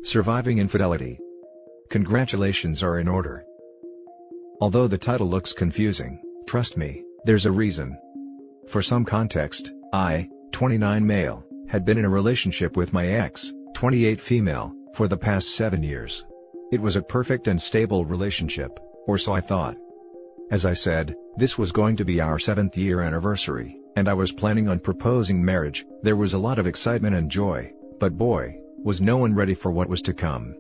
Surviving Infidelity. Congratulations are in order. Although the title looks confusing, trust me, there's a reason. For some context, I, 29 male, had been in a relationship with my ex, 28 female, for the past 7 years. It was a perfect and stable relationship, or so I thought. As I said, this was going to be our 7th year anniversary, and I was planning on proposing marriage. There was a lot of excitement and joy, but boy, was no one ready for what was to come.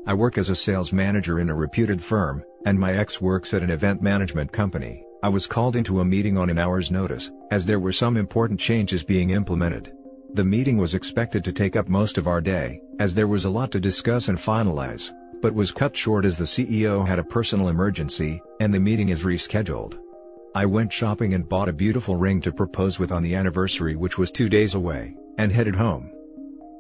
I work as a sales manager in a reputed firm, and my ex works at an event management company. I was called into a meeting on an hour's notice, as there were some important changes being implemented. The meeting was expected to take up most of our day, as there was a lot to discuss and finalize, but was cut short as the CEO had a personal emergency, and the meeting is rescheduled. I went shopping and bought a beautiful ring to propose with on the anniversary, which was 2 days away, and headed home.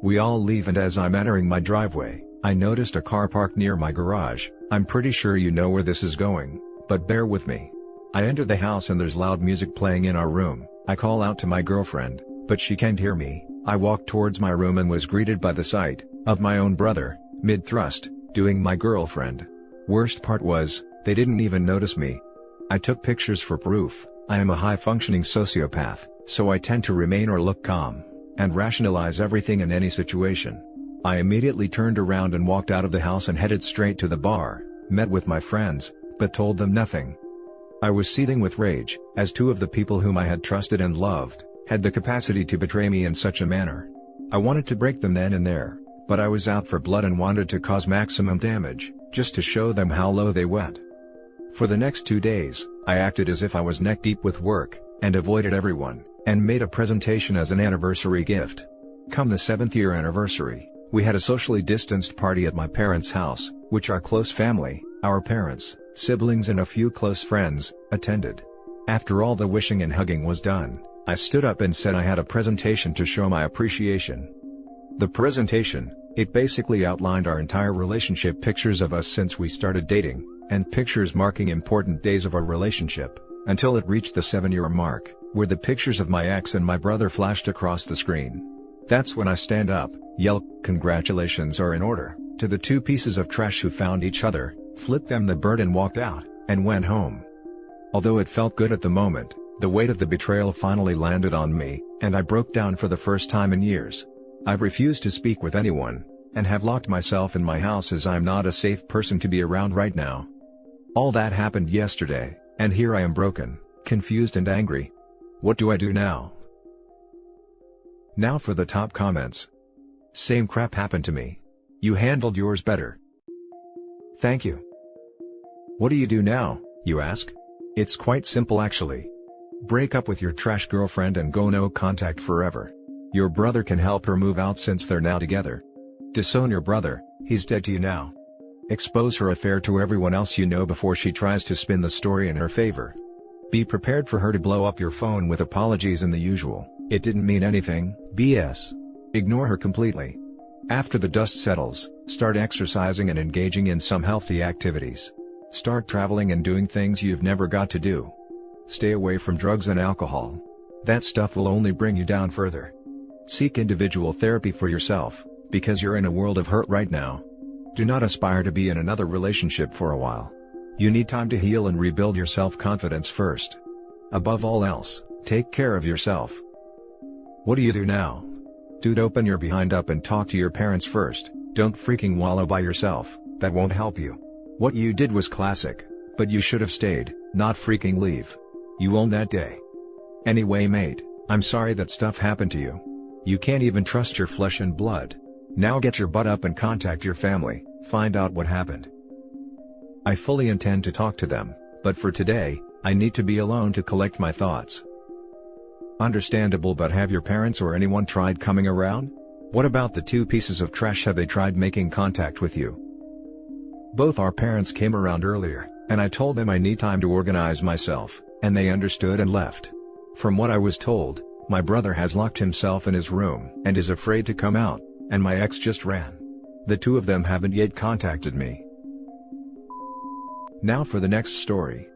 We all leave, and as I'm entering my driveway, I noticed a car parked near my garage. I'm pretty sure you know where this is going, but bear with me. I enter the house and there's loud music playing in our room. I call out to my girlfriend, but she can't hear me. I walked towards my room and was greeted by the sight of my own brother, mid-thrust, doing my girlfriend. Worst part was, they didn't even notice me. I took pictures for proof. I am a high-functioning sociopath, so I tend to remain or look calm, and rationalize everything in any situation. I immediately turned around and walked out of the house and headed straight to the bar, met with my friends, but told them nothing. I was seething with rage, as 2 of the people whom I had trusted and loved, had the capacity to betray me in such a manner. I wanted to break them then and there, but I was out for blood and wanted to cause maximum damage, just to show them how low they went. For the next 2 days, I acted as if I was neck deep with work, and avoided everyone, and made a presentation as an anniversary gift. Come the 7th year anniversary, we had a socially distanced party at my parents' house, which our close family, our parents, siblings and a few close friends, attended. After all the wishing and hugging was done, I stood up and said I had a presentation to show my appreciation. The presentation, it basically outlined our entire relationship, pictures of us since we started dating, and pictures marking important days of our relationship, until it reached the 7-year mark, where the pictures of my ex and my brother flashed across the screen. That's when I stand up, yell, "Congratulations are in order," to the 2 pieces of trash who found each other, flipped them the bird and walked out, and went home. Although it felt good at the moment, the weight of the betrayal finally landed on me, and I broke down for the first time in years. I've refused to speak with anyone, and have locked myself in my house as I'm not a safe person to be around right now. All that happened yesterday, and here I am broken, confused and angry. What do I do now? Now for the top comments. Same crap happened to me. You handled yours better. Thank you. What do you do now, you ask? It's quite simple actually. Break up with your trash girlfriend and go no contact forever. Your brother can help her move out since they're now together. Disown your brother, he's dead to you now. Expose her affair to everyone else you know before she tries to spin the story in her favor. Be prepared for her to blow up your phone with apologies and the usual, "It didn't mean anything" BS. Ignore her completely. After the dust settles, start exercising and engaging in some healthy activities. Start traveling and doing things you've never got to do. Stay away from drugs and alcohol. That stuff will only bring you down further. Seek individual therapy for yourself, because you're in a world of hurt right now. Do not aspire to be in another relationship for a while. You need time to heal and rebuild your self-confidence first. Above all else, take care of yourself. What do you do now? Dude, open your behind up and talk to your parents first. Don't freaking wallow by yourself, that won't help you. What you did was classic, but you should have stayed, not freaking leave. You own that day. Anyway mate, I'm sorry that stuff happened to you. You can't even trust your flesh and blood. Now get your butt up and contact your family, find out what happened. I fully intend to talk to them, but for today, I need to be alone to collect my thoughts. Understandable, but have your parents or anyone tried coming around? What about the 2 pieces of trash? Have they tried making contact with you? Both our parents came around earlier, and I told them I need time to organize myself, and they understood and left. From what I was told, my brother has locked himself in his room and is afraid to come out, and my ex just ran. The 2 of them haven't yet contacted me. Now for the next story.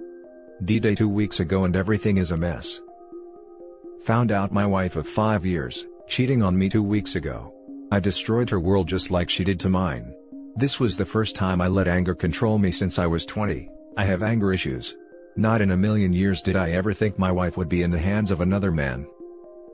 D-Day 2 weeks ago and everything is a mess. Found out my wife of 5 years, cheating on me 2 weeks ago. I destroyed her world just like she did to mine. This was the first time I let anger control me since I was 20. I have anger issues. Not in a million years did I ever think my wife would be in the hands of another man.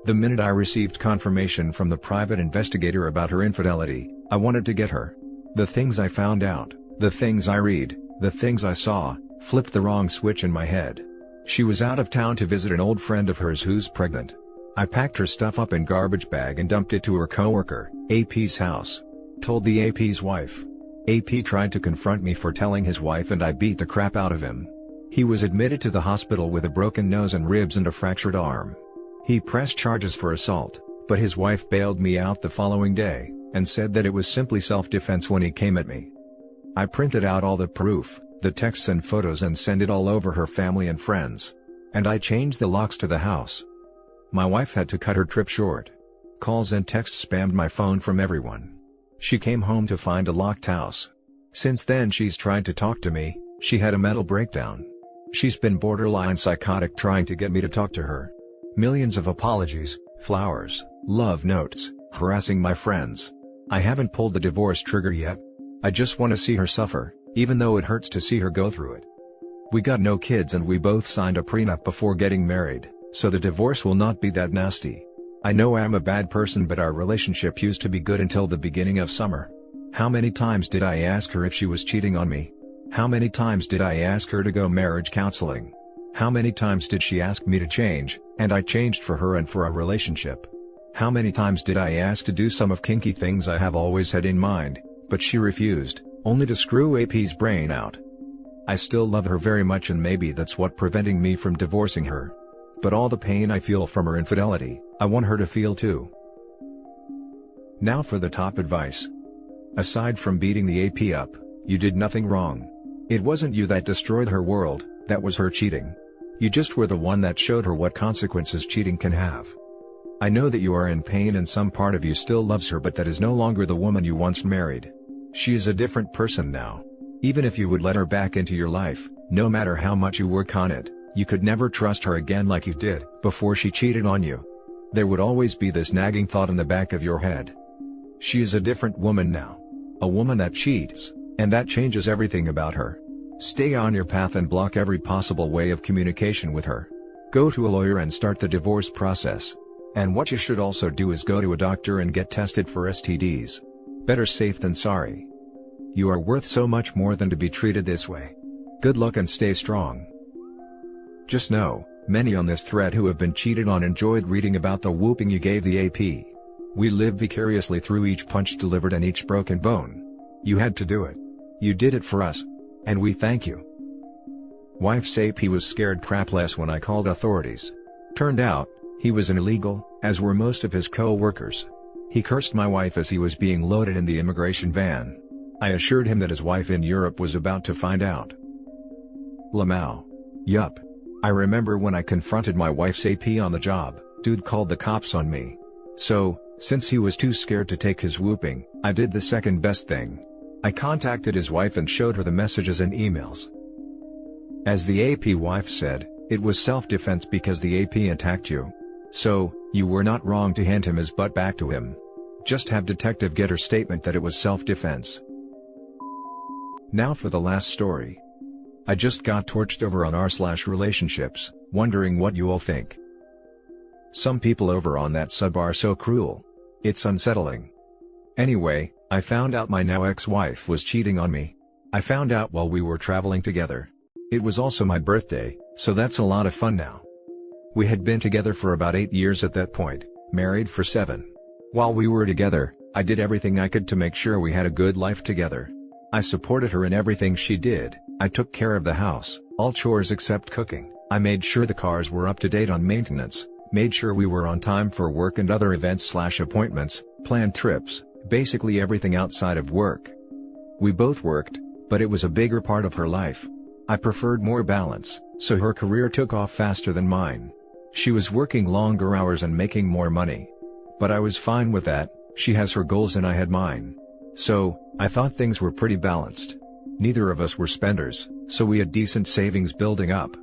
The minute I received confirmation from the private investigator about her infidelity, I wanted to get her. The things I found out, the things I read, the things I saw, flipped the wrong switch in my head. She was out of town to visit an old friend of hers who's pregnant. I packed her stuff up in garbage bag and dumped it to her coworker, AP's house. Told the AP's wife. AP tried to confront me for telling his wife and I beat the crap out of him. He was admitted to the hospital with a broken nose and ribs and a fractured arm. He pressed charges for assault, but his wife bailed me out the following day, and said that it was simply self-defense when he came at me. I printed out all the proof, the texts and photos and sent it all over her family and friends. And I changed the locks to the house. My wife had to cut her trip short. Calls and texts spammed my phone from everyone. She came home to find a locked house. Since then she's tried to talk to me. She had a mental breakdown. She's been borderline psychotic trying to get me to talk to her. Millions of apologies, flowers, love notes, harassing my friends. I haven't pulled the divorce trigger yet. I just want to see her suffer, even though it hurts to see her go through it. We got no kids and we both signed a prenup before getting married, so the divorce will not be that nasty. I know I'm a bad person, but our relationship used to be good until the beginning of summer. How many times did I ask her if she was cheating on me? How many times did I ask her to go marriage counseling? How many times did she ask me to change, and I changed for her and for our relationship? How many times did I ask to do some of kinky things I have always had in mind, but she refused, only to screw AP's brain out? I still love her very much and maybe that's what preventing me from divorcing her. But all the pain I feel from her infidelity, I want her to feel too. Now for the top advice. Aside from beating the AP up, you did nothing wrong. It wasn't you that destroyed her world, that was her cheating. You just were the one that showed her what consequences cheating can have. I know that you are in pain and some part of you still loves her, but that is no longer the woman you once married. She is a different person now. Even if you would let her back into your life, no matter how much you work on it, you could never trust her again like you did before she cheated on you. There would always be this nagging thought in the back of your head. She is a different woman now. A woman that cheats, and that changes everything about her. Stay on your path and block every possible way of communication with her. Go to a lawyer and start the divorce process. And what you should also do is go to a doctor and get tested for STDs. Better safe than sorry. You are worth so much more than to be treated this way. Good luck and stay strong. Just know, many on this thread who have been cheated on enjoyed reading about the whooping you gave the AP. We live vicariously through each punch delivered and each broken bone. You had to do it. You did it for us. And we thank you. Wife's AP was scared crapless when I called authorities. Turned out, he was an illegal, as were most of his co-workers. He cursed my wife as he was being loaded in the immigration van. I assured him that his wife in Europe was about to find out. Lamau. Yup. I remember when I confronted my wife's AP on the job, dude called the cops on me. So, since he was too scared to take his whooping, I did the second best thing. I contacted his wife and showed her the messages and emails. As the AP wife said, it was self-defense because the AP attacked you. So, you were not wrong to hand him his butt back to him. Just have detective get her statement that it was self-defense. Now for the last story. I just got torched over on r/relationships, wondering what you all think. Some people over on that sub are so cruel. It's unsettling. Anyway, I found out my now ex-wife was cheating on me. I found out while we were traveling together. It was also my birthday, so that's a lot of fun now. We had been together for about 8 years at that point, married for 7. While we were together, I did everything I could to make sure we had a good life together. I supported her in everything she did. I took care of the house, all chores except cooking. I made sure the cars were up to date on maintenance, made sure we were on time for work and other events/appointments, planned trips, basically everything outside of work. We both worked, but it was a bigger part of her life. I preferred more balance, so her career took off faster than mine. She was working longer hours and making more money. But I was fine with that. She has her goals and I had mine. So, I thought things were pretty balanced. Neither of us were spenders, so we had decent savings building up.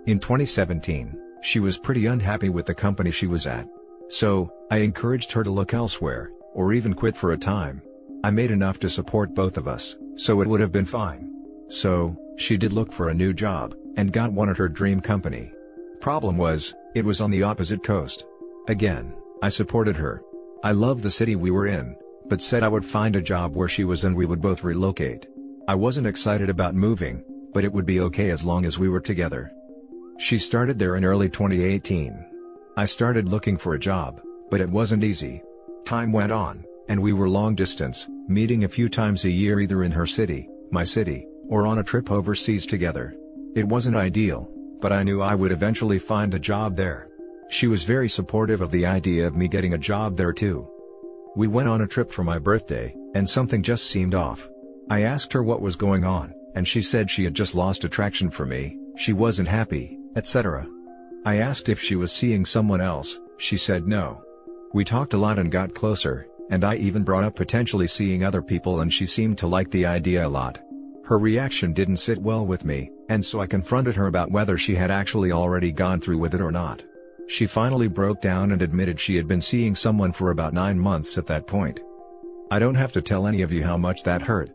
In 2017, she was pretty unhappy with the company she was at. So, I encouraged her to look elsewhere, or even quit for a time. I made enough to support both of us, so it would have been fine. So, she did look for a new job, and got one at her dream company. Problem was, it was on the opposite coast. Again, I supported her. I loved the city we were in, but said I would find a job where she was and we would both relocate. I wasn't excited about moving, but it would be okay as long as we were together. She started there in early 2018. I started looking for a job, but it wasn't easy. Time went on, and we were long distance, meeting a few times a year either in her city, my city, or on a trip overseas together. It wasn't ideal, but I knew I would eventually find a job there. She was very supportive of the idea of me getting a job there too. We went on a trip for my birthday, and something just seemed off. I asked her what was going on, and she said she had just lost attraction for me, she wasn't happy, etc. I asked if she was seeing someone else, she said no. We talked a lot and got closer, and I even brought up potentially seeing other people, and she seemed to like the idea a lot. Her reaction didn't sit well with me, and so I confronted her about whether she had actually already gone through with it or not. She finally broke down and admitted she had been seeing someone for about 9 months at that point. I don't have to tell any of you how much that hurt.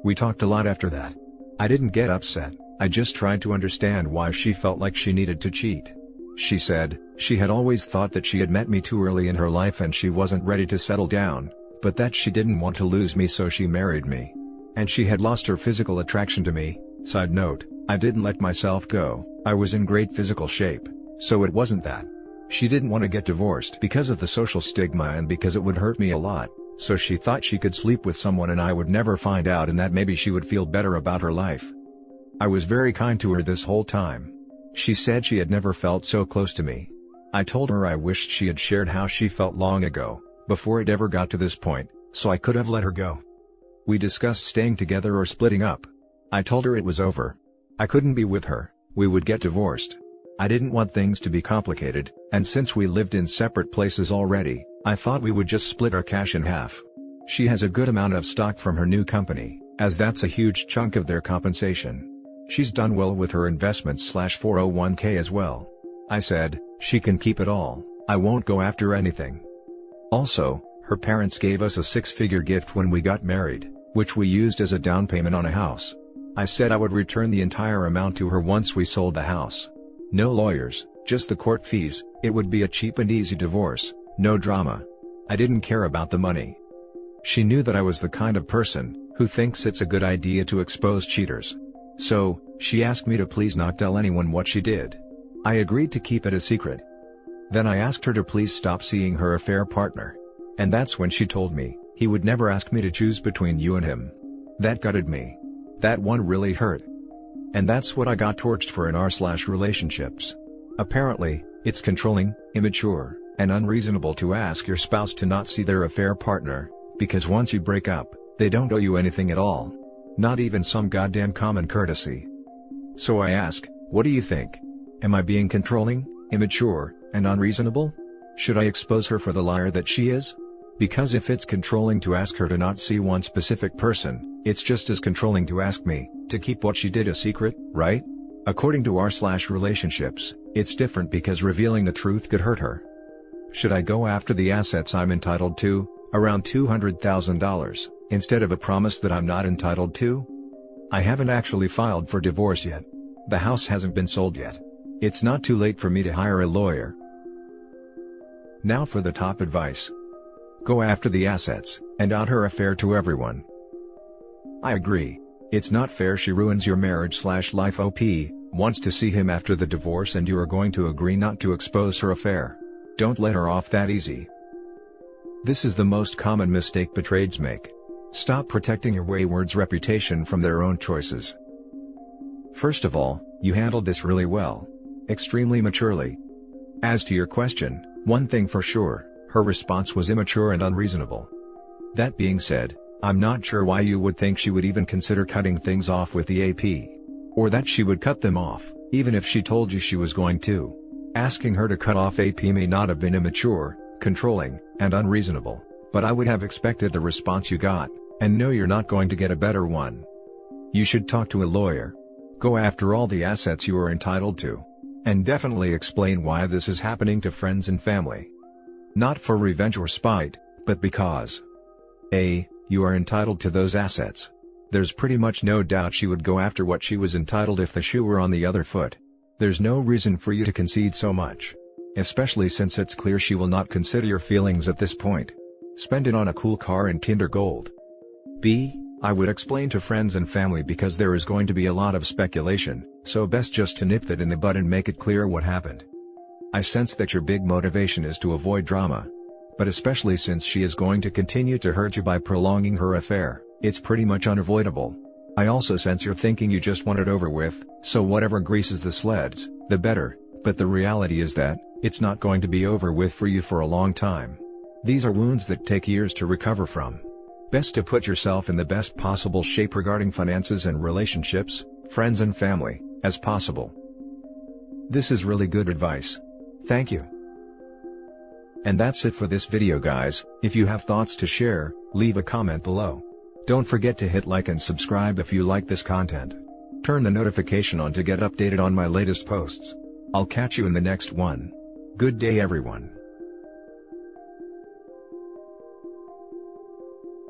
We talked a lot after that. I didn't get upset, I just tried to understand why she felt like she needed to cheat. She said, she had always thought that she had met me too early in her life and she wasn't ready to settle down, but that she didn't want to lose me, so she married me. And she had lost her physical attraction to me. Side note, I didn't let myself go, I was in great physical shape, so it wasn't that. She didn't want to get divorced because of the social stigma and because it would hurt me a lot, so she thought she could sleep with someone and I would never find out, and that maybe she would feel better about her life. I was very kind to her this whole time. She said she had never felt so close to me. I told her I wished she had shared how she felt long ago, before it ever got to this point, so I could have let her go. We discussed staying together or splitting up. I told her it was over. I couldn't be with her, we would get divorced. I didn't want things to be complicated, and since we lived in separate places already, I thought we would just split our cash in half. She has a good amount of stock from her new company, as that's a huge chunk of their compensation. She's done well with her investments/401k as well. I said, she can keep it all, I won't go after anything. Also, her parents gave us a 6-figure gift when we got married, which we used as a down payment on a house. I said I would return the entire amount to her once we sold the house. No lawyers, just the court fees, it would be a cheap and easy divorce, no drama. I didn't care about the money. She knew that I was the kind of person who thinks it's a good idea to expose cheaters. So, she asked me to please not tell anyone what she did. I agreed to keep it a secret. Then I asked her to please stop seeing her affair partner. And that's when she told me, he would never ask me to choose between you and him. That gutted me. That one really hurt. And that's what I got torched for in r/relationships. Apparently, it's controlling, immature, and unreasonable to ask your spouse to not see their affair partner, because once you break up, they don't owe you anything at all. Not even some goddamn common courtesy. So I ask, what do you think? Am I being controlling, immature, and unreasonable? Should I expose her for the liar that she is? Because if it's controlling to ask her to not see one specific person, it's just as controlling to ask me to keep what she did a secret, right? According to r/relationships, it's different because revealing the truth could hurt her. Should I go after the assets I'm entitled to, around $200,000, instead of a promise that I'm not entitled to? I haven't actually filed for divorce yet. The house hasn't been sold yet. It's not too late for me to hire a lawyer. Now for the top advice. Go after the assets, and out her affair to everyone. I agree. It's not fair she ruins your marriage/life. OP wants to see him after the divorce and you are going to agree not to expose her affair. Don't let her off that easy. This is the most common mistake betrayeds make. Stop protecting your wayward's reputation from their own choices. First of all, you handled this really well. Extremely maturely. As to your question, one thing for sure, her response was immature and unreasonable. That being said, I'm not sure why you would think she would even consider cutting things off with the AP. Or that she would cut them off, even if she told you she was going to. Asking her to cut off AP may not have been immature, controlling, and unreasonable, but I would have expected the response you got, and no, you're not going to get a better one. You should talk to a lawyer. Go after all the assets you are entitled to. And definitely explain why this is happening to friends and family. Not for revenge or spite, but because A. You are entitled to those assets. There's pretty much no doubt she would go after what she was entitled if the shoe were on the other foot. There's no reason for you to concede so much. Especially since it's clear she will not consider your feelings at this point. Spend it on a cool car and Kinder Gold. B. I would explain to friends and family because there is going to be a lot of speculation, so best just to nip that in the bud and make it clear what happened. I sense that your big motivation is to avoid drama. But especially since she is going to continue to hurt you by prolonging her affair, it's pretty much unavoidable. I also sense you're thinking you just want it over with, so whatever greases the sleds, the better, but the reality is that, it's not going to be over with for you for a long time. These are wounds that take years to recover from. Best to put yourself in the best possible shape regarding finances and relationships, friends and family, as possible. This is really good advice. Thank you. And that's it for this video guys. If you have thoughts to share, leave a comment below. Don't forget to hit like and subscribe if you like this content. Turn the notification on to get updated on my latest posts. I'll catch you in the next one. Good day everyone.